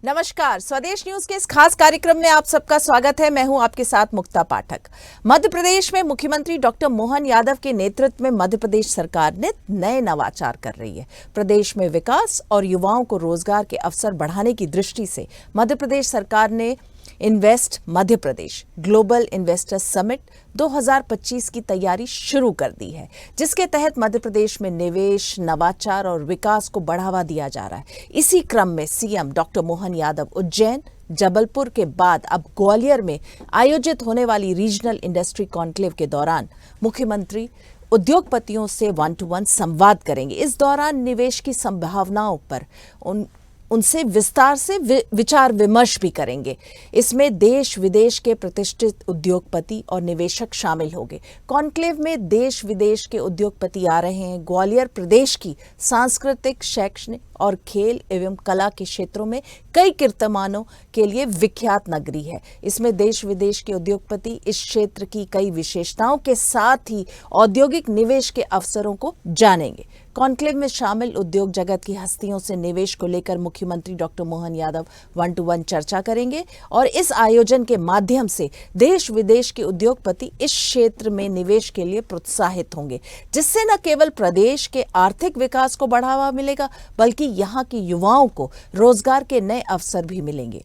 नमस्कार, स्वदेश न्यूज के इस खास कार्यक्रम में आप सबका स्वागत है। मैं हूं आपके साथ मुक्ता पाठक। मध्य प्रदेश में मुख्यमंत्री डॉक्टर मोहन यादव के नेतृत्व में मध्य प्रदेश सरकार ने नए नवाचार कर रही है। प्रदेश में विकास और युवाओं को रोजगार के अवसर बढ़ाने की दृष्टि से मध्य प्रदेश सरकार ने invest Madhya Pradesh global investors summit 2025 की तैयारी शुरू कर दी है, जिसके तहत मध्य प्रदेश में निवेश, नवाचार और विकास को बढ़ावा दिया जा रहा है। इसी क्रम में सीएम डॉक्टर मोहन यादव उज्जैन, जबलपुर के बाद अब ग्वालियर में आयोजित होने वाली रीजनल इंडस्ट्री कॉन्क्लेव के दौरान मुख्यमंत्री उद्योगपतियों से 1-to-1 संवाद करेंगे। इस दौरान निवेश की संभावनाओं पर उनसे विस्तार से विचार विमर्श भी करेंगे। इसमें देश विदेश के प्रतिष्ठित उद्योगपति और निवेशक शामिल होंगे। कॉन्क्लेव में देश विदेश के उद्योगपति आ रहे हैं। ग्वालियर प्रदेश की सांस्कृतिक, शैक्षणिक और खेल एवं कला के क्षेत्रों में कई कीर्तिमानों के लिए विख्यात नगरी है। इसमें देश विदेश के उद्योगपति इस क्षेत्र की कई विशेषताओं के साथ ही औद्योगिक निवेश के अवसरों को जानेंगे। कॉन्क्लेव में शामिल उद्योग जगत की हस्तियों से निवेश को लेकर मुख्यमंत्री डॉक्टर मोहन यादव 1-to-1 चर्चा करेंगे और इस आयोजन के माध्यम से देश विदेश के उद्योगपति इस क्षेत्र में निवेश के लिए प्रोत्साहित होंगे, जिससे न केवल प्रदेश के आर्थिक विकास को बढ़ावा मिलेगा बल्कि यहाँ के युवाओं को रोजगार के नए अवसर भी मिलेंगे।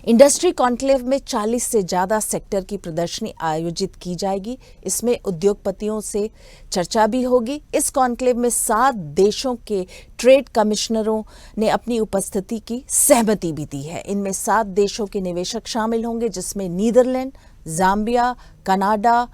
इंडस्ट्री कॉन्क्लेव में 40 से ज्यादा सेक्टर की प्रदर्शनी आयोजित की जाएगी। इसमें उद्योगपतियों से चर्चा भी होगी। इस कॉन्क्लेव में 7 देशों के ट्रेड कमिश्नरों ने अपनी उपस्थिति की सहमति भी दी है। इनमें 7 देशों के निवेशक शामिल होंगे, जिसमें Netherland, Zambia, Canada,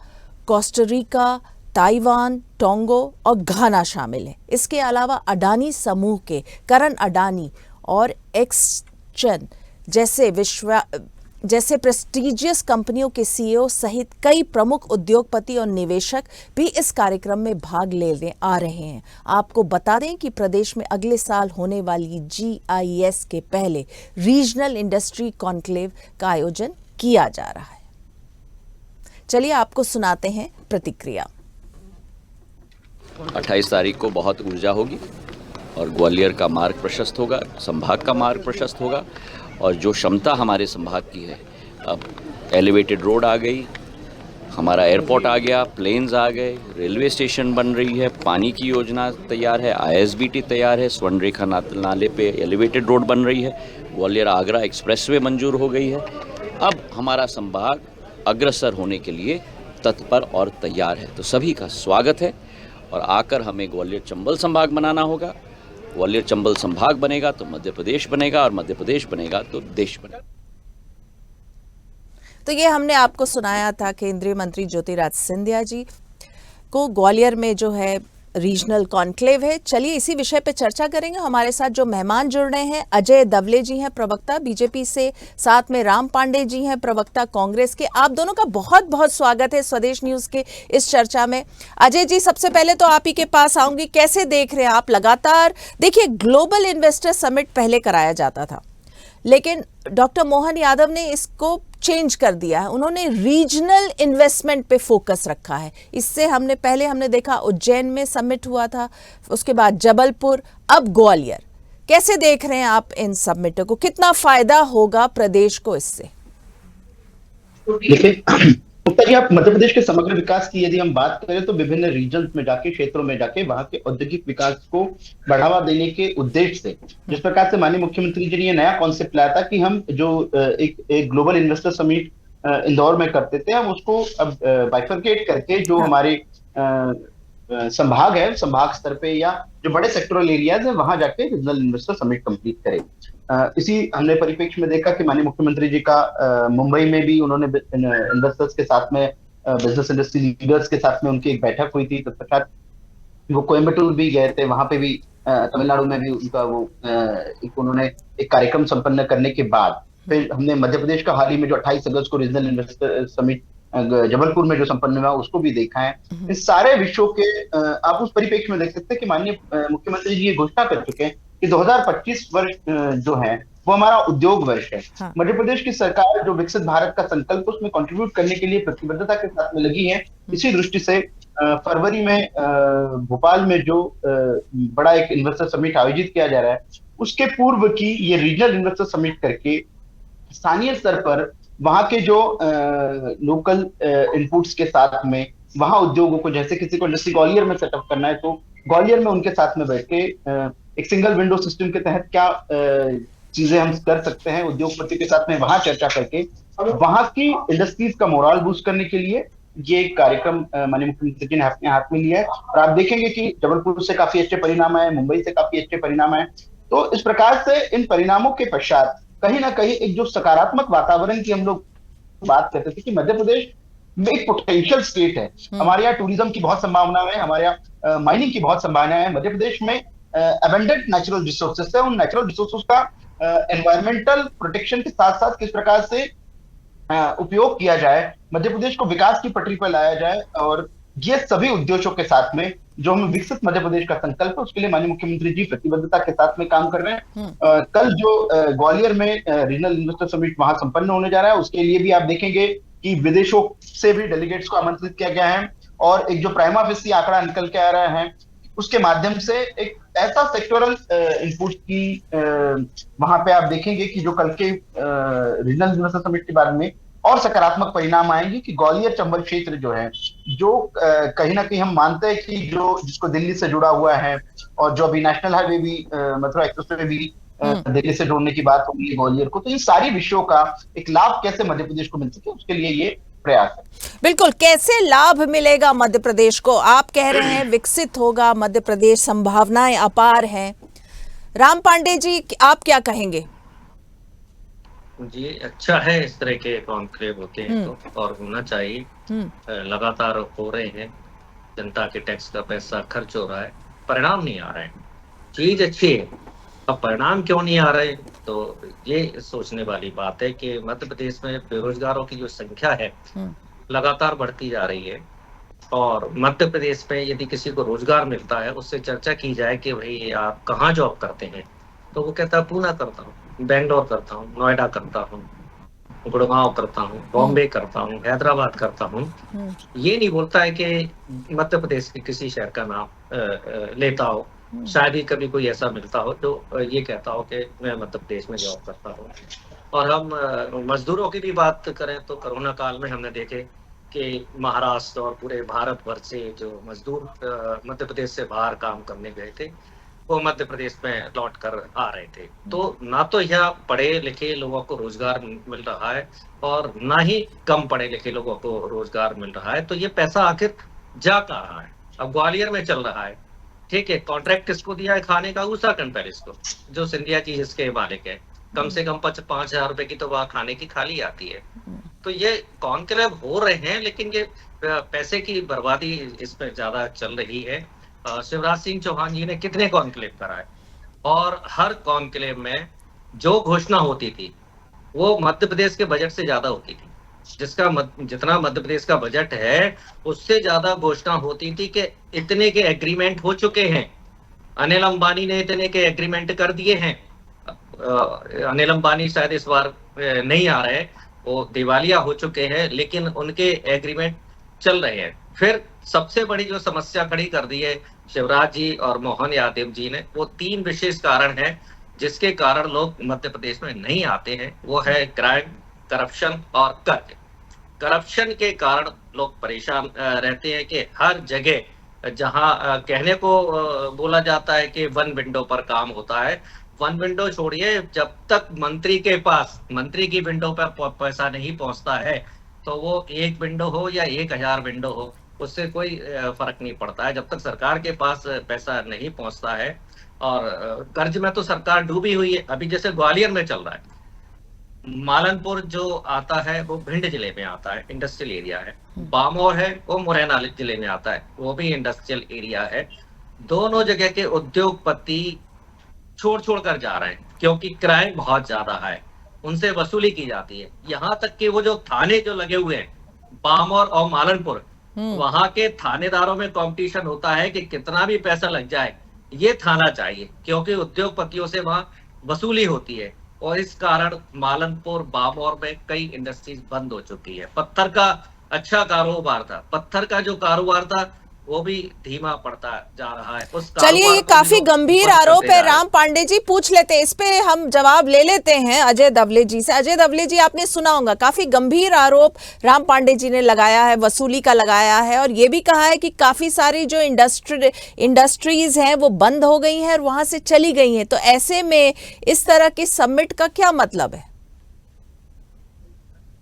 Costa Rica, Taiwan, टोंगो और घाना शामिल है। इसके अलावा अडानी समूह के करण अडानी और एक्सचेन जैसे प्रेस्टीजियस कंपनियों के सीईओ सहित कई प्रमुख उद्योगपति और निवेशक भी इस कार्यक्रम में भाग लेने आ रहे हैं। आपको बता दें कि प्रदेश में अगले साल होने वाली GIS के पहले रीजनल इंडस्ट्री कॉन्क्लेव का आयोजन किया जा रहा है। चलिए आपको सुनाते हैं प्रतिक्रिया। 28 तारीख को बहुत ऊर्जा होगी और ग्वालियर का मार्ग प्रशस्त होगा, संभाग का मार्ग प्रशस्त होगा और जो क्षमता हमारे संभाग की है, अब एलिवेटेड रोड आ गई, हमारा एयरपोर्ट आ गया, प्लेन्स आ गए, रेलवे स्टेशन बन रही है, पानी की योजना तैयार है, ISBT तैयार है, स्वर्ण रेखा नाले पे एलिवेटेड रोड बन रही है, ग्वालियर आगरा एक्सप्रेसवे मंजूर हो गई है। अब हमारा संभाग अग्रसर होने के लिए तत्पर और तैयार है। तो सभी का स्वागत है और आकर हमें ग्वालियर चंबल संभाग बनाना होगा। ग्वालियर चंबल संभाग बनेगा तो मध्य प्रदेश बनेगा और मध्य प्रदेश बनेगा तो देश बनेगा। तो ये हमने आपको सुनाया था केंद्रीय मंत्री ज्योतिरादित्य सिंधिया जी को ग्वालियर में जो है रीजनल कॉन्क्लेव है। चलिए इसी विषय पे चर्चा करेंगे। हमारे साथ जो मेहमान जुड़ रहे हैं, अजय दवले जी हैं, प्रवक्ता बीजेपी से, साथ में राम पांडे जी हैं, प्रवक्ता कांग्रेस के। आप दोनों का बहुत बहुत स्वागत है स्वदेश न्यूज के इस चर्चा में। अजय जी, सबसे पहले तो आप ही के पास आऊंगी। कैसे देख रहे हैं आप? लगातार देखिए, ग्लोबल इन्वेस्टर समिट पहले कराया जाता था, लेकिन डॉक्टर मोहन यादव ने इसको चेंज कर दिया है। उन्होंने रीजनल इन्वेस्टमेंट पे फोकस रखा है। इससे हमने देखा उज्जैन में समिट हुआ था, उसके बाद जबलपुर, अब ग्वालियर। कैसे देख रहे हैं आप इन समिटों को? कितना फायदा होगा प्रदेश को इससे? देखिए गुप्ता जी, आप मध्य प्रदेश के समग्र विकास की यदि हम बात करें तो विभिन्न रीजन में जाके, क्षेत्रों में जाके वहां के औद्योगिक विकास को बढ़ावा देने के उद्देश्य से जिस प्रकार से माननीय मुख्यमंत्री जी ने ये नया कॉन्सेप्ट लाया था कि हम जो एक ग्लोबल इन्वेस्टर समिट इंदौर में करते थे, हम उसको अब बाइफरकेट करके जो हमारे संभाग है, संभाग स्तर पे या जो बड़े सेक्टरल एरियाज है वहां जाके रीजनल इन्वेस्टर समिट कंप्लीट करें। इसी हमने परिप्रेक्ष्य में देखा कि माननीय मुख्यमंत्री जी का मुंबई में भी उन्होंने इन्वेस्टर्स के साथ में, बिजनेस इंडस्ट्री लीडर्स के साथ में उनकी एक बैठक हुई थी। तत्पश्चात वो कोयम्बटूर भी गए थे, वहां पे भी तमिलनाडु में भी उनका वो उन्होंने एक कार्यक्रम संपन्न करने के बाद फिर हमने मध्य प्रदेश का हाल ही में जो 28 अगस्त को रीजनल इन्वेस्टर समिट जबलपुर में जो संपन्न हुआ उसको भी देखा है। इस सारे विषयों के आप उस परिप्रेक्ष्य में देख सकते हैं कि माननीय मुख्यमंत्री जी ये घोषणा कर चुके हैं कि 2025 वर्ष जो है वो हमारा उद्योग वर्ष है। हाँ। मध्य प्रदेश की सरकार जो विकसित भारत का संकल्प उसमें कंट्रीब्यूट करने के लिए प्रतिबद्धता के साथ में लगी है। इसी दृष्टि से फरवरी में भोपाल में जो बड़ा एक इन्वेस्टर समिट आयोजित किया जा रहा है उसके पूर्व की ये रीजनल इन्वेस्टर समिट करके स्थानीय स्तर पर वहां के जो लोकल इनपुट्स के साथ में वहां उद्योगों को, जैसे किसी को इंडस्ट्री ग्वालियर में सेटअप करना है तो ग्वालियर में उनके साथ में बैठ के एक सिंगल विंडो सिस्टम के तहत क्या चीजें हम कर सकते हैं उद्योगपति के साथ में वहां चर्चा करके वहां की इंडस्ट्रीज का मोरल बूस्ट करने के लिए ये कार्यक्रम माननीय मुख्यमंत्री जी ने अपने हाथ में लिया है। और आप देखेंगे कि जबलपुर से काफी अच्छे परिणाम आए, मुंबई से काफी अच्छे परिणाम आए। तो इस प्रकार से इन परिणामों के पश्चात कहीं ना कहीं एक जो सकारात्मक वातावरण की हम लोग बात करते थे कि मध्य प्रदेश में एक पोटेंशियल स्टेट है, हमारे यहाँ टूरिज्म की बहुत संभावना है, हमारे यहाँ माइनिंग की बहुत संभावना है। मध्य प्रदेश में अबंडेंट नेचुरल रिसोर्सेस है, उन नेचुरल रिसोर्सेस का एनवायरमेंटल प्रोटेक्शन के साथ साथ किस प्रकार से उपयोग किया जाए, मध्य प्रदेश को विकास की पटरी पर लाया जाए। और ये सभी उद्देश्यों के साथ में जो हम विकसित मध्य प्रदेश का संकल्प है उसके लिए माननीय मुख्यमंत्री जी प्रतिबद्धता के साथ में काम कर रहे हैं। कल जो ग्वालियर में रीजनल इन्वेस्टर समिट वहां संपन्न होने जा रहा है उसके लिए भी आप देखेंगे कि विदेशों से भी डेलीगेट्स को आमंत्रित किया गया है और एक जो प्राइमा फेसी आंकड़ा निकल के आ रहा है उसके माध्यम से एक ऐसा सेक्टोरल इनपुट की वहां पे आप देखेंगे कि जो कल के रीजनल इन्वेस्टर समिट के बाद में और सकारात्मक परिणाम आएंगे कि ग्वालियर चंबल क्षेत्र जो है, जो कहीं ना कहीं हम मानते हैं कि जो जिसको दिल्ली से जुड़ा हुआ है और जो अभी नेशनल हाईवे भी मथुरा एक्सप्रेसवे भी दिल्ली से जोड़ने की बात होगी ग्वालियर को, तो इन सारी विषयों का एक लाभ कैसे मध्य प्रदेश को मिल सके उसके लिए ये प्रयास है। बिल्कुल, कैसे लाभ मिलेगा मध्य प्रदेश को? आप कह रहे हैं विकसित होगा मध्य प्रदेश, संभावनाएं अपार हैं। राम पांडे जी, आप क्या कहेंगे? जी, अच्छा है इस तरह के कॉन्क्लेव होते हैं तो, और होना चाहिए। लगातार हो रहे हैं, जनता के टैक्स का पैसा खर्च हो रहा है, परिणाम नहीं आ रहे हैं। चीज अच्छी है, अब परिणाम क्यों नहीं आ रहे? तो ये सोचने वाली बात है कि मध्य प्रदेश में बेरोजगारों की जो संख्या है लगातार बढ़ती जा रही है। और मध्य प्रदेश में यदि किसी को रोजगार मिलता है, उससे चर्चा की जाए कि भाई आप कहाँ जॉब करते हैं, तो वो कहता है पूना करता हूँ, बेंगलोर करता हूँ, नोएडा करता हूँ, गुड़गांव करता हूँ, बॉम्बे करता हूँ, हैदराबाद करता हूँ। ये नहीं बोलता है कि मध्य प्रदेश के किसी शहर का नाम लेता हो। शायद ही कभी कोई ऐसा मिलता हो जो ये कहता हो कि मैं मध्य प्रदेश में जॉब करता हूँ। और हम मजदूरों की भी बात करें तो कोरोना काल में हमने देखे कि महाराष्ट्र और पूरे भारत भर से जो मजदूर मध्य प्रदेश से बाहर काम करने गए थे वो मध्य प्रदेश में लौट कर आ रहे थे। तो ना तो यहाँ पढ़े लिखे लोगों को रोजगार मिल रहा है और ना ही कम पढ़े लिखे लोगों को रोजगार मिल रहा है। तो ये पैसा आखिर जा कहाँ रहा है? अब ग्वालियर में चल रहा है, ठीक है, कॉन्ट्रैक्ट किसको दिया है खाने का? उत्तराखंड पैलेस को, जो सिंधिया जी इसके मालिक है। कम से कम 5,000 रुपए की तो वहाँ खाने की थाली आती है। तो ये कॉन्क्लेव हो रहे हैं, लेकिन ये पैसे की बर्बादी इसमें ज्यादा चल रही है। शिवराज सिंह चौहान जी ने कितने कॉन्क्लेव कराए और हर कॉन्क्लेव में जो घोषणा होती थी वो मध्य प्रदेश के बजट से ज्यादा होती थी। जितना मध्य प्रदेश का बजट है उससे ज्यादा घोषणा होती थी कि इतने के एग्रीमेंट हो चुके हैं, अनिल अंबानी ने इतने के एग्रीमेंट कर दिए हैं। अनिल अंबानी शायद इस बार नहीं आ रहे, वो दिवालिया हो चुके हैं, लेकिन उनके एग्रीमेंट चल रहे हैं। फिर सबसे बड़ी जो समस्या खड़ी कर दी है शिवराज जी और मोहन यादव जी ने, वो 3 विशेष कारण हैं जिसके कारण लोग मध्य प्रदेश में नहीं आते हैं। वो है क्राइम, करप्शन और कर्ज। करप्शन के कारण लोग परेशान रहते हैं कि हर जगह जहां कहने को बोला जाता है कि 1 विंडो पर काम होता है, 1 विंडो छोड़िए, जब तक मंत्री की विंडो पर पैसा नहीं पहुंचता है तो वो 1 विंडो हो या 1000 विंडो हो, उससे कोई फर्क नहीं पड़ता है। जब तक सरकार के पास पैसा नहीं पहुंचता है, और कर्ज में तो सरकार डूबी हुई है। अभी जैसे ग्वालियर में चल रहा है, मालनपुर जो आता है वो भिंड जिले में आता है, इंडस्ट्रियल एरिया है। बामोर है वो मुरैना जिले में आता है, वो भी इंडस्ट्रियल एरिया है। दोनों जगह के उद्योगपति छोड़ कर जा रहे हैं क्योंकि क्राइम बहुत ज्यादा है, उनसे वसूली की जाती है। यहाँ तक कि वो जो थाने जो लगे हुए हैं बामोर और मालनपुर, वहां के थानेदारों में कंपटीशन होता है कि कितना भी पैसा लग जाए ये थाना चाहिए, क्योंकि उद्योगपतियों से वहां वसूली होती है। और इस कारण मालनपुर बामोर में कई इंडस्ट्रीज बंद हो चुकी है। पत्थर का अच्छा कारोबार था, पत्थर का जो कारोबार था वो भी धीमा पड़ता जा रहा है। उस चलिए, ये काफी गंभीर आरोप है राम पांडे जी, पूछ लेते हैं इस पे, हम जवाब ले लेते हैं अजय दवले जी से। अजय दवले जी, आपने सुना होगा, काफी गंभीर आरोप राम पांडे जी ने लगाया है, वसूली का लगाया है, और ये भी कहा है कि काफी सारी जो इंडस्ट्रीज हैं वो बंद हो गई हैं और वहां से चली गई हैं। तो ऐसे में इस तरह के समिट का क्या मतलब है?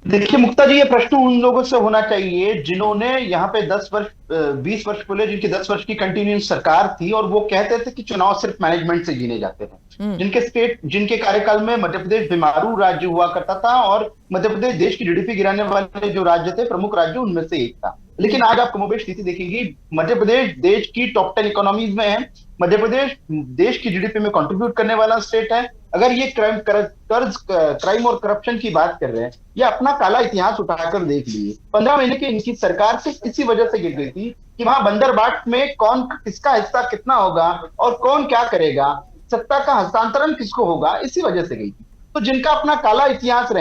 देखिए मुक्ता जी, ये प्रश्न उन लोगों से होना चाहिए जिन्होंने यहाँ पे 20 वर्ष पहले, जिनकी 10 वर्ष की कंटिन्यूस सरकार थी और वो कहते थे कि चुनाव सिर्फ मैनेजमेंट से जीने जाते हैं। जिनके कार्यकाल में मध्य प्रदेश बीमारू राज्य हुआ करता था और मध्य प्रदेश देश की जीडीपी गिराने वाले जो राज्य थे, प्रमुख राज्य, उनमें से एक था। लेकिन आज आप कमोबेश स्थिति देखेंगी, मध्य प्रदेश देश की टॉप 10 इकोनॉमीज में है। मध्य प्रदेश देश की जीडीपी में कंट्रीब्यूट करने वाला स्टेट है। अगर ये क्राइम और करप्शन की बात कर रहे हैं, ये अपना काला इतिहास उठाकर देख लीजिए। 15 महीने की इनकी सरकार सिर्फ इसी वजह से गिर गई थी कि वहां बंदरबाट में कौन किसका हिस्सा कितना होगा और कौन क्या करेगा, सत्ता का हस्तांतरण किसको होगा, इसी वजह से गई थी। तो जिनका अपना काला इतिहास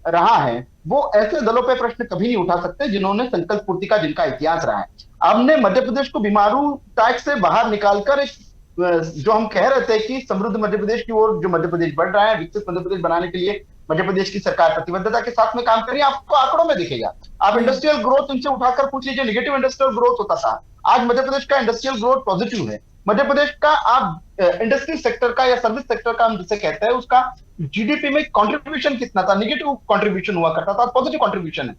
रहा है, वो ऐसे दलों पे प्रश्न कभी नहीं उठा सकते जिन्होंने संकल्प पूर्ति का जिनका इतिहास रहा है। हमने मध्य प्रदेश को बीमारू टैक्स से बाहर निकालकर एक, जो हम कह रहे थे कि समृद्ध मध्य प्रदेश की ओर जो मध्य प्रदेश बढ़ रहा है, विकसित मध्य प्रदेश बनाने के लिए मध्य प्रदेश की सरकार प्रतिबद्धता के साथ में काम कर रही है। आपको आंकड़ों में दिखेगा। आप इंडस्ट्रियल ग्रोथ उनसे उठाकर पूछ लीजिए, नेगेटिव इंडस्ट्रियल ग्रोथ होता था, आज मध्य प्रदेश का इंडस्ट्रियल ग्रोथ पॉजिटिव है। मध्य प्रदेश का आप इंडस्ट्री सेक्टर का या सर्विस सेक्टर का हम जिसे कहते हैं, उसका जीडीपी में कंट्रीब्यूशन कितना था, नेगेटिव कंट्रीब्यूशन हुआ करता था, पॉजिटिव कंट्रीब्यूशन है।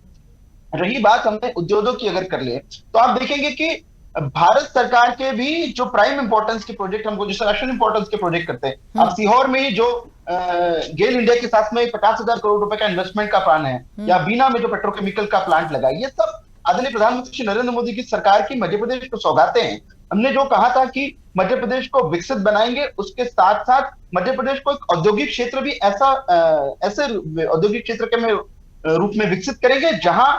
रही बात हमने उद्योगों की अगर कर ले, तो आप देखेंगे कि भारत सरकार के भी जो प्राइम इंपॉर्टेंस के प्रोजेक्ट, हमको जो नेशनल इंपॉर्टेंस के प्रोजेक्ट करते हैं, आप सीहोर में ही जो गेल इंडिया के साथ में 50,000 करोड़ रुपए का इन्वेस्टमेंट का प्लान है, या बीना में जो पेट्रोकेमिकल का प्लांट लगा, ये सब आदरणीय प्रधानमंत्री श्री नरेंद्र मोदी की सरकार की मध्य प्रदेश को सौगातें हैं। हमने जो कहा था कि मध्य प्रदेश को विकसित बनाएंगे, उसके साथ साथ मध्य प्रदेश को एक औद्योगिक क्षेत्र भी ऐसे औद्योगिक क्षेत्र के रूप में विकसित करेंगे जहां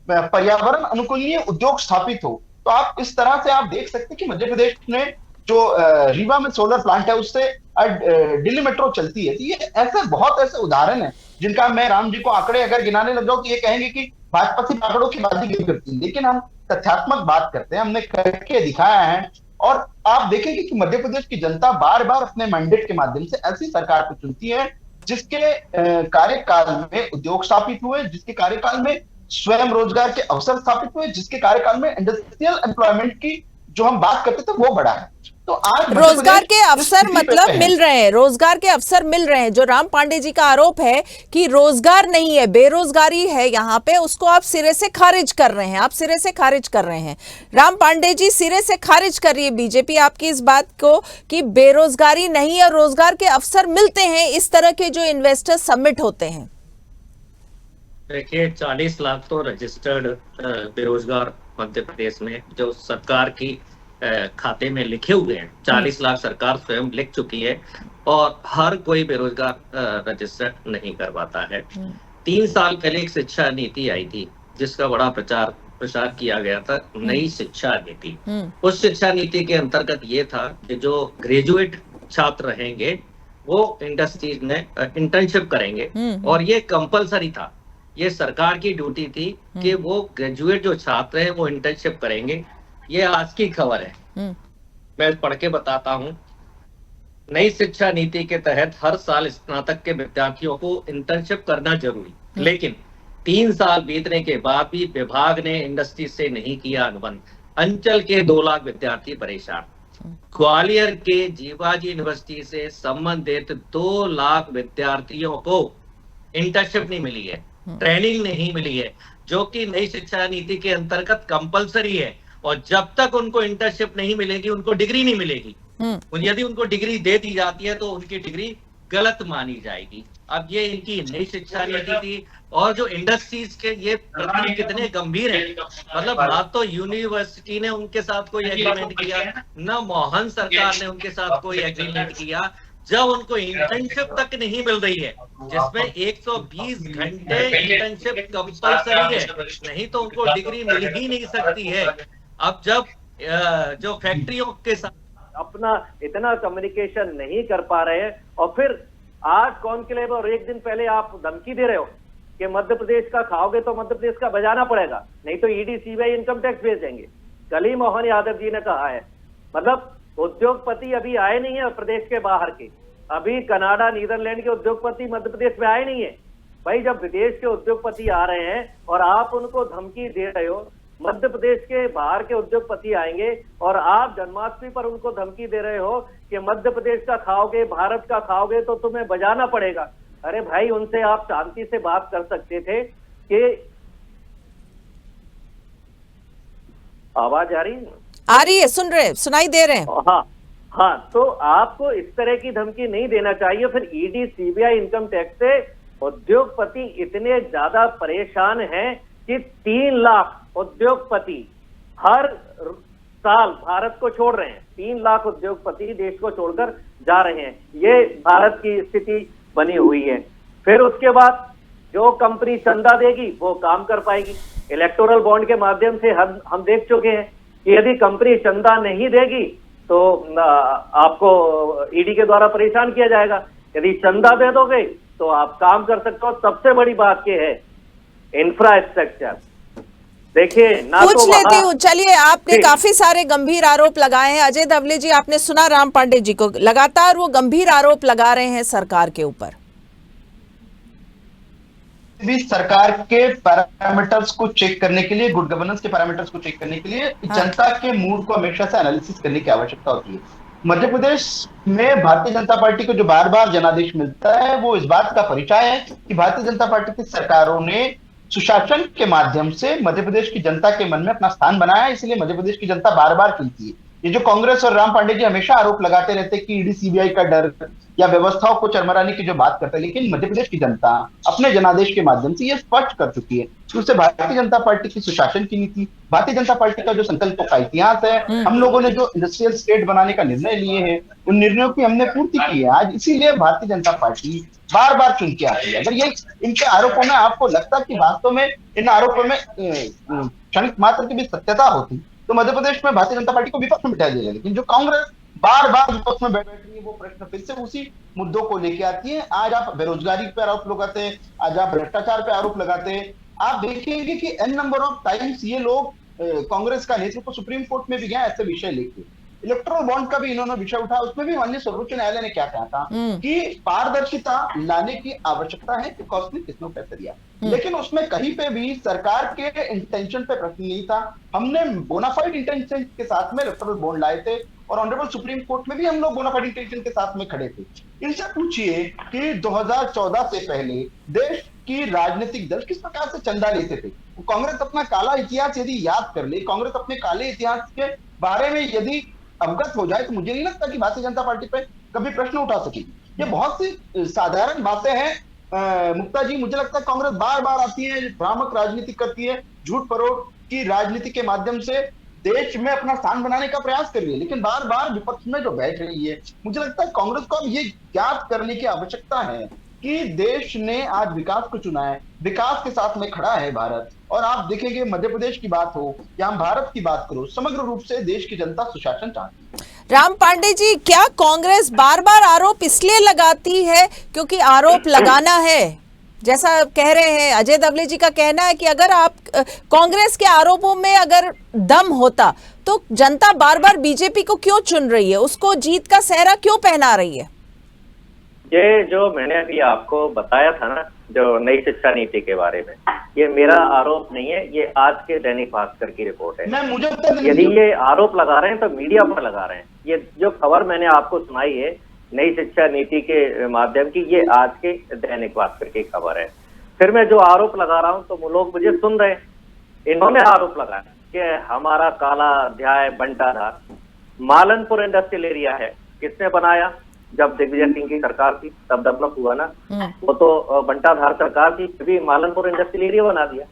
पर्यावरण अनुकूलनीय उद्योग स्थापित हो। तो आप इस तरह से आप देख सकते हैं कि मध्य प्रदेश में जो रीवा में सोलर प्लांट है, उससे दिल्ली मेट्रो चलती है। ये ऐसे बहुत ऐसे उदाहरण हैं जिनका मैं राम जी को आंकड़े अगर गिनाने लग जाऊं तो ये कहेंगे कि भाजपा सिर्फ आंकड़ों की बात ही करती है, लेकिन हम तथ्यात्मक बात करते हैं, हमने करके दिखाया है। और आप देखेंगे कि मध्य प्रदेश की जनता बार बार अपने मैंडेट के माध्यम से ऐसी सरकार को चुनती है जिसके कार्यकाल में उद्योग स्थापित हुए, जिसके कार्यकाल में स्वयं रोजगार के अवसर स्थापित हुए, जिसके कार्यकाल में इंडस्ट्रियल एम्प्लॉयमेंट की जो हम बात करते थे वो बढ़ा है। तो आज रोजगार के अवसर मतलब मिल रहे हैं, रोजगार के अवसर मिल रहे हैं। जो राम पांडे जी का आरोप है कि रोजगार नहीं है, बेरोजगारी है यहाँ पे, उसको आप सिरे से खारिज कर रहे हैं, आप सिरे से खारिज कर रहे हैं। राम पांडे जी सिरे से खारिज कर रही है बीजेपी आपकी इस बात को कि बेरोजगारी नहीं है, रोजगार के अवसर मिलते हैं इस तरह के जो इन्वेस्टर सबमिट होते हैं। देखिए, 40 लाख तो रजिस्टर्ड बेरोजगार मध्य प्रदेश में जो सरकार की खाते में लिखे हुए हैं, 40 लाख सरकार स्वयं लिख चुकी है और हर कोई बेरोजगार रजिस्टर नहीं करवाता है। 3 साल पहले एक शिक्षा नीति आई थी जिसका बड़ा प्रचार किया गया था, नई शिक्षा नीति। उस शिक्षा नीति के अंतर्गत ये था कि जो ग्रेजुएट छात्र रहेंगे वो इंडस्ट्रीज में इंटर्नशिप करेंगे और ये कंपलसरी था, ये सरकार की ड्यूटी थी कि वो ग्रेजुएट जो छात्र हैं वो इंटर्नशिप करेंगे। ये आज की खबर है, मैं पढ़ के बताता हूँ। नई शिक्षा नीति के तहत हर साल स्नातक के विद्यार्थियों को इंटर्नशिप करना जरूरी, लेकिन 3 साल बीतने के बाद भी विभाग ने इंडस्ट्री से नहीं किया अनुबंध। अंचल के 2 लाख विद्यार्थी परेशान। ग्वालियर के जीवाजी यूनिवर्सिटी से संबंधित 2 लाख विद्यार्थियों को इंटर्नशिप नहीं मिली है, ट्रेनिंग नहीं मिली है, जो कि नई शिक्षा नीति के अंतर्गत कंपलसरी है। और जब तक उनको इंटर्नशिप नहीं मिलेगी उनको डिग्री नहीं मिलेगी। यदि उनको डिग्री दे दी जाती है तो उनकी डिग्री गलत मानी जाएगी। अब ये इनकी नई शिक्षा नीति थी। और जो इंडस्ट्रीज के ये प्रश्न कितने गंभीर हैं, मतलब ना तो यूनिवर्सिटी ने उनके साथ कोई एग्रीमेंट किया, न मोहन सरकार ने उनके साथ कोई एग्रीमेंट किया। जब उनको इंटर्नशिप तक नहीं मिल रही है, जिसमें 120 घंटे इंटर्नशिप कंपलसरी है, नहीं तो उनको डिग्री मिल ही नहीं सकती है। अब जब जो फैक्ट्रियों के साथ अपना इतना कम्युनिकेशन नहीं कर पा रहे हैं और फिर आज कॉन्क्लेव और एक दिन पहले आप धमकी दे रहे हो कि मध्य प्रदेश का खाओगे तो मध्य प्रदेश का बजाना पड़ेगा, नहीं तो ईडी सीबीआई इनकम टैक्स भेजेंगे। कल ही मोहन यादव जी ने कहा है। मतलब उद्योगपति अभी आए नहीं है प्रदेश के बाहर के, अभी कनाडा नीदरलैंड के उद्योगपति मध्य प्रदेश में आए नहीं है। भाई जब विदेश के उद्योगपति आ रहे हैं और आप उनको धमकी दे रहे हो, मध्य प्रदेश के बाहर के उद्योगपति आएंगे और आप जन्माष्टमी पर उनको धमकी दे रहे हो कि मध्य प्रदेश का खाओगे, भारत का खाओगे तो तुम्हें बजाना पड़ेगा। अरे भाई उनसे आप शांति से बात कर सकते थे कि आवाज आ रही है? आ रही है, सुन रहे, सुनाई दे रहे हैं। हाँ, तो आपको इस तरह की धमकी नहीं देना चाहिए। फिर ईडी, सीबीआई, इनकम टैक्स से उद्योगपति इतने ज्यादा परेशान हैं कि 3 लाख उद्योगपति हर साल भारत को छोड़ रहे हैं। 3 लाख उद्योगपति देश को छोड़कर जा रहे हैं। ये भारत की स्थिति बनी हुई है। फिर उसके बाद जो कंपनी चंदा देगी वो काम कर पाएगी। इलेक्टोरल बॉन्ड के माध्यम से हम देख चुके हैं कि यदि कंपनी चंदा नहीं देगी तो आपको ईडी के द्वारा परेशान किया जाएगा। यदि चंदा दे दोगे तो आप काम कर सकते हो। सबसे बड़ी बात ये है इंफ्रास्ट्रक्चर। देखिए ना, पूछ लेती हूँ, चलिए आपने काफी सारे गंभीर आरोप लगाए हैं। अजय धवले जी, आपने सुना राम पांडे जी को, लगातार वो गंभीर आरोप लगा रहे हैं सरकार के ऊपर। भी सरकार के पैरामीटर्स को चेक करने के लिए, गुड गवर्नेंस के पैरामीटर्स को चेक करने के लिए जनता के मूड को हमेशा से एनालिसिस करने की आवश्यकता होती है। मध्य प्रदेश में भारतीय जनता पार्टी को जो बार बार जनादेश मिलता है वो इस बात का परिचय है कि भारतीय जनता पार्टी की सरकारों ने सुशासन के माध्यम से मध्य प्रदेश की जनता के मन में अपना स्थान बनाया है। इसलिए मध्य प्रदेश की जनता बार बार कहती है। ये जो कांग्रेस और राम पांडे जी हमेशा आरोप लगाते रहते हैं कि ईडी, सीबीआई का डर या व्यवस्थाओं को चरमराने की जो बात करते हैं, लेकिन मध्य प्रदेश की जनता अपने जनादेश के माध्यम से ये स्पष्ट कर चुकी है कि उसे भारतीय जनता पार्टी की सुशासन की नीति, भारतीय जनता पार्टी का जो संकल्पों का इतिहास है, हम लोगों ने जो इंडस्ट्रियल स्टेट बनाने का निर्णय लिए हैं, उन निर्णयों की हमने पूर्ति की है आज। इसीलिए भारतीय जनता पार्टी बार बार चुन के आती है। अगर ये इनके आरोपों में आपको लगता कि वास्तव में इन आरोपों में क्षणिक मात्र की भी सत्यता होती तो मध्य प्रदेश में भारतीय जनता पार्टी को विपक्ष में बिठा दिया। लेकिन जो कांग्रेस बार बार विपक्ष में बैठ रही है वो प्रश्न फिर से उसी मुद्दों को लेके आती है। आज आप बेरोजगारी पे आरोप लगाते हैं, आज आप भ्रष्टाचार पे आरोप लगाते हैं। आप देखेंगे कि एन नंबर ऑफ टाइम्स ये लोग कांग्रेस का नेतृत्व सुप्रीम कोर्ट में भी गया ऐसे विषय लेके। इलेक्ट्रल बॉन्ड का भी इन्होंने विषय उठाया, उसमें भी माननीय सर्वोच्च न्यायालय ने क्या कहा था कि पारदर्शिता लाने की आवश्यकता है कि कॉस्टली किसने पैसा दिया। लेकिन उसमें कहीं पे भी सरकार के इंटेंशन पे प्रश्न नहीं था। हमने बोनाफाइड इंटेंशन के साथ में इलेक्ट्रल बॉन्ड लाए थे और ऑनरेबल सुप्रीम कोर्ट में भी हम लोग बोनाफाइड इंटेंशन के साथ में खड़े थे। इनसे पूछिए कि 2014 से पहले देश की राजनीतिक दल किस प्रकार से चंदा लेते थे। कांग्रेस अपना काला इतिहास यदि याद कर ले, कांग्रेस अपने काले इतिहास के बारे में यदि अवगत हो जाए तो मुझे नहीं लगता कि भारतीय जनता पार्टी पे कभी प्रश्न उठा सकेगी। ये बहुत सी साधारण बातें हैं मुक्ता जी। मुझे लगता है कांग्रेस बार बार आती है, भ्रामक राजनीति करती है, झूठ फरोट की राजनीति के माध्यम से देश में अपना स्थान बनाने का प्रयास कर रही है, लेकिन बार बार विपक्ष में जो बैठ रही है। मुझे लगता है कांग्रेस को अब ये ज्ञात करने की आवश्यकता है कि देश ने आज विकास को चुना है, विकास के साथ में खड़ा है भारत। और आप देखेंगे मध्य प्रदेश की बात हो या हम भारत की बात करो, समग्र रूप से देश की जनता सुशासन चाहती है। राम पांडे जी, क्या कांग्रेस बार बार आरोप इसलिए लगाती है क्योंकि आरोप लगाना है, जैसा कह रहे हैं अजय धवले जी का कहना है कि अगर आप कांग्रेस के आरोपों में अगर दम होता तो जनता बार बार बीजेपी को क्यों चुन रही है, उसको जीत का सेहरा क्यों पहना रही है? ये जो मैंने अभी आपको बताया था ना, जो नई शिक्षा नीति के बारे में, ये मेरा आरोप नहीं है, ये आज के दैनिक भास्कर की रिपोर्ट है। मुझे यदि ये आरोप लगा रहे हैं तो मीडिया पर लगा रहे हैं। ये जो खबर मैंने आपको सुनाई है नई शिक्षा नीति के माध्यम की, ये आज के दैनिक भास्कर की खबर है। फिर मैं जो आरोप लगा रहा हूँ तो लोग मुझे सुन रहे हैं। इन्होंने आरोप लगाया कि हमारा काला अध्याय बंटाधार, मालनपुर इंडस्ट्रियल एरिया है, किसने बनाया? जब दिग्विजय सिंह की सरकार थी तब डेवलप हुआ ना, वो तो बंटाधार सरकार थी, भी मालनपुर इंडस्ट्रियल एरिया बना दिया।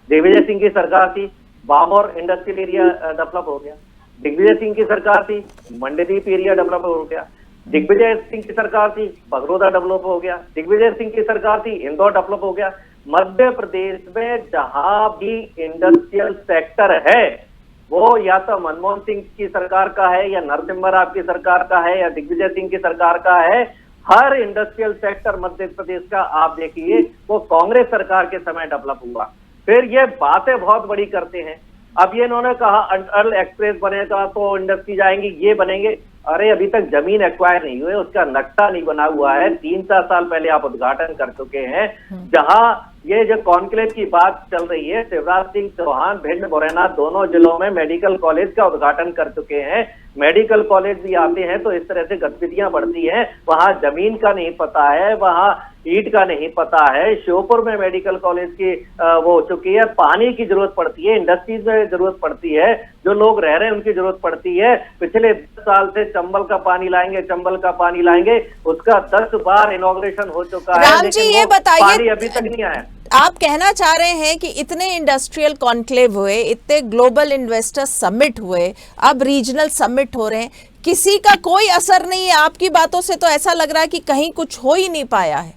दिग्विजय सिंह की सरकार थी, बामौर इंडस्ट्रियल एरिया डेवलप हो गया। दिग्विजय सिंह की सरकार थी, मंडीदीप एरिया डेवलप हो गया। दिग्विजय सिंह की सरकार थी, बगरोदा डेवलप हो गया। दिग्विजय सिंह की सरकार थी, इंदौर डेवलप हो गया। मध्य प्रदेश में जहां भी इंडस्ट्रियल सेक्टर है वो या तो मनमोहन सिंह की सरकार का है या नरसिम्हा राव की सरकार का है या दिग्विजय सिंह की सरकार का है। हर इंडस्ट्रियल सेक्टर मध्य प्रदेश का आप देखिए वो कांग्रेस सरकार के समय डेवलप हुआ। फिर ये बातें बहुत बड़ी करते हैं अब ये इन्होंने कहा अटल एक्सप्रेस बनेगा तो इंडस्ट्री जाएंगी, ये बनेंगे। अरे अभी तक जमीन एक्वायर नहीं हुई, उसका नक्शा नहीं बना हुआ है। 3-4 साल पहले आप उद्घाटन कर चुके हैं। जहां ये जो कॉन्क्लेव की बात चल रही है, शिवराज सिंह चौहान भिंड मुरैना दोनों जिलों में मेडिकल कॉलेज का उद्घाटन कर चुके हैं। मेडिकल कॉलेज भी आते हैं तो इस तरह से गतिविधियां बढ़ती हैं। वहां जमीन का नहीं पता है, वहां ईंट का नहीं पता है। श्योपुर में मेडिकल कॉलेज की वो हो चुकी है। पानी की जरूरत पड़ती है, इंडस्ट्रीज में जरूरत पड़ती है, जो लोग रह रहे हैं उनकी जरूरत पड़ती है। पिछले 10 साल से चंबल का पानी लाएंगे, चंबल का पानी लाएंगे, उसका 10 बार इनॉग्रेशन हो चुका है। राम जी ये बताइए, पानी अभी तक नहीं आया। आप कहना चाह रहे हैं कि इतने इंडस्ट्रियल कॉन्क्लेव हुए, इतने ग्लोबल इन्वेस्टर समिट हुए, अब रीजनल समिट हो रहे हैं, किसी का कोई असर नहीं है? आपकी बातों से तो ऐसा लग रहा है कि कहीं कुछ हो ही नहीं पाया है।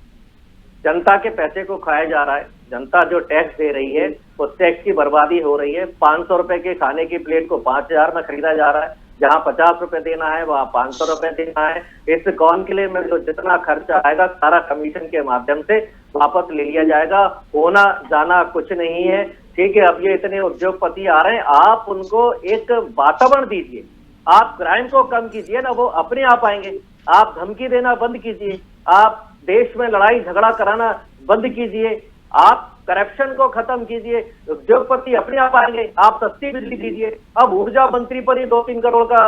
जनता के पैसे को खाया जा रहा है। जनता जो टैक्स दे रही है उस टैक्स की बर्बादी हो रही है। 500 रुपए के खाने की प्लेट को 5000 में खरीदा जा रहा है। जहां 50 रुपए देना है वहां 500 रुपए देना है। इस कॉन्क्लेव में जो जितना खर्चा आएगा सारा कमीशन के माध्यम से वापस ले लिया जाएगा। होना जाना कुछ नहीं है। ठीक है, अब ये इतने उद्योगपति आ रहे हैं, आप उनको एक वातावरण दीजिए। आप क्राइम को कम कीजिए ना, वो अपने आप आएंगे। आप धमकी देना बंद कीजिए, आप देश में लड़ाई झगड़ा कराना बंद कीजिए, आप करप्शन को खत्म कीजिए, उद्योगपति अपने आप आएंगे। आप सस्ती बिजली दीजिए। अब ऊर्जा मंत्री पर ही 2-3 करोड़ का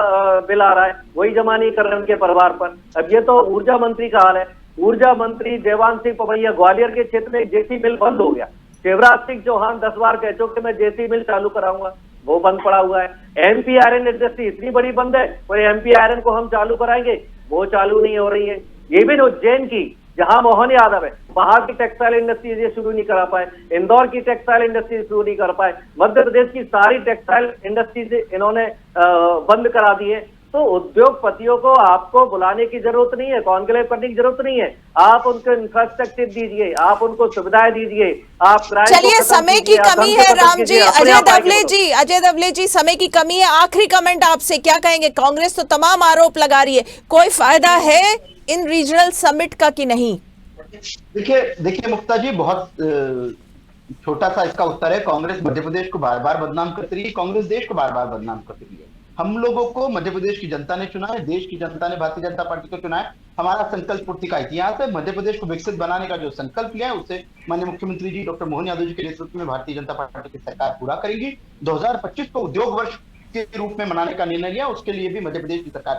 बिल आ रहा है, वही जमा नहीं कर रहे उनके परिवार पर। अब ये तो ऊर्जा मंत्री का हाल है। ऊर्जा मंत्री देवांश सिंह पवैया, ग्वालियर के क्षेत्र में जेसी मिल बंद हो गया। शिवराज सिंह चौहान 10 बार कह चुके मैं जेसी मिल चालू कराऊंगा, वो बंद पड़ा हुआ है। एमपी आयरन इंडस्ट्री इतनी बड़ी बंद है, और एमपी आयरन को हम चालू कराएंगे, वो चालू नहीं हो रही है। ये भी उज्जैन की, जहां मोहन यादव है, वहां की टेक्सटाइल इंडस्ट्रीज ये शुरू नहीं करा पाए। इंदौर की टेक्सटाइल इंडस्ट्री शुरू नहीं कर पाए। मध्य प्रदेश की सारी टेक्सटाइल इंडस्ट्रीज इन्होंने बंद करा दी है। तो उद्योगपतियों को आपको बुलाने की जरूरत नहीं है, कॉन्क्लेव करने की जरूरत नहीं है। आप उनको इंफ्रास्ट्रक्चर दीजिए, आप उनको सुविधाएं दीजिए। आप चलिए, समय की कमी है राम जी। अजय दवले जी, समय की कमी है। आखिरी कमेंट आपसे, क्या कहेंगे? कांग्रेस तो तमाम आरोप लगा रही है, कोई फायदा है इन रीजनल समिट का कि नहीं? देखिए मुक्ता जी, बहुत छोटा सा इसका उत्तर है। कांग्रेस मध्य प्रदेश को बार बार बदनाम करती रही है, कांग्रेस देश को बार बार बदनाम करती रही है। हम लोगों को मध्य प्रदेश की जनता ने चुना है, देश की जनता ने भारतीय जनता पार्टी को चुना है। हमारा संकल्प पूर्ति का इतिहास है। मध्य प्रदेश को विकसित बनाने का जो संकल्प लिया है उसे माननीय मुख्यमंत्री जी डॉक्टर मोहन यादव जी के नेतृत्व में भारतीय जनता पार्टी की सरकार पूरा करेगी। 2025 को उद्योग वर्ष के रूप में मनाने का निर्णय लिया, उसके लिए भी मध्य प्रदेश की सरकार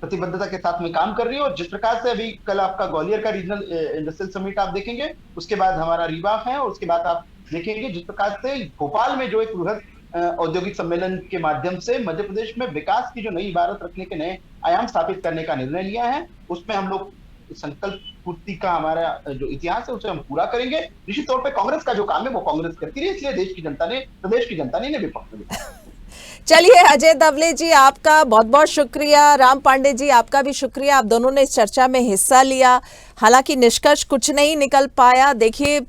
प्रतिबद्धता के साथ में काम कर रही है। और जिस प्रकार से अभी कल आपका ग्वालियर का रीजनल इंडस्ट्रियल समिट आप देखेंगे, उसके बाद हमारा रीवा है, और उसके बाद आप देखेंगे जिस प्रकार से भोपाल में जो एक बृहद औद्योगिक सम्मेलन के माध्यम से मध्य प्रदेश में विकास की जो नई इबारत रखने के नए आयाम स्थापित करने का निर्णय लिया है, उसमें हम लोग संकल्प पूर्ति का हमारा जो इतिहास है उसे हम पूरा करेंगे। निश्चित तौर पे कांग्रेस का जो काम है वो कांग्रेस करती रही, इसलिए देश की जनता ने, प्रदेश की जनता ने विपक्ष में। चलिए, अजय दवले जी आपका बहुत बहुत शुक्रिया, राम पांडे जी आपका भी शुक्रिया। आप दोनों ने इस चर्चा में हिस्सा लिया। हालांकि निष्कर्ष कुछ नहीं निकल पाया। देखिए,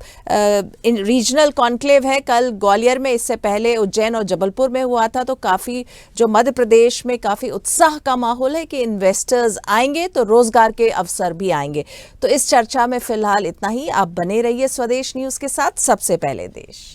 रीजनल कॉन्क्लेव है कल ग्वालियर में, इससे पहले उज्जैन और जबलपुर में हुआ था। तो काफ़ी जो मध्य प्रदेश में काफ़ी उत्साह का माहौल है कि इन्वेस्टर्स आएंगे तो रोजगार के अवसर भी आएंगे। तो इस चर्चा में फिलहाल इतना ही। आप बने रहिए स्वदेश न्यूज़ के साथ, सबसे पहले देश।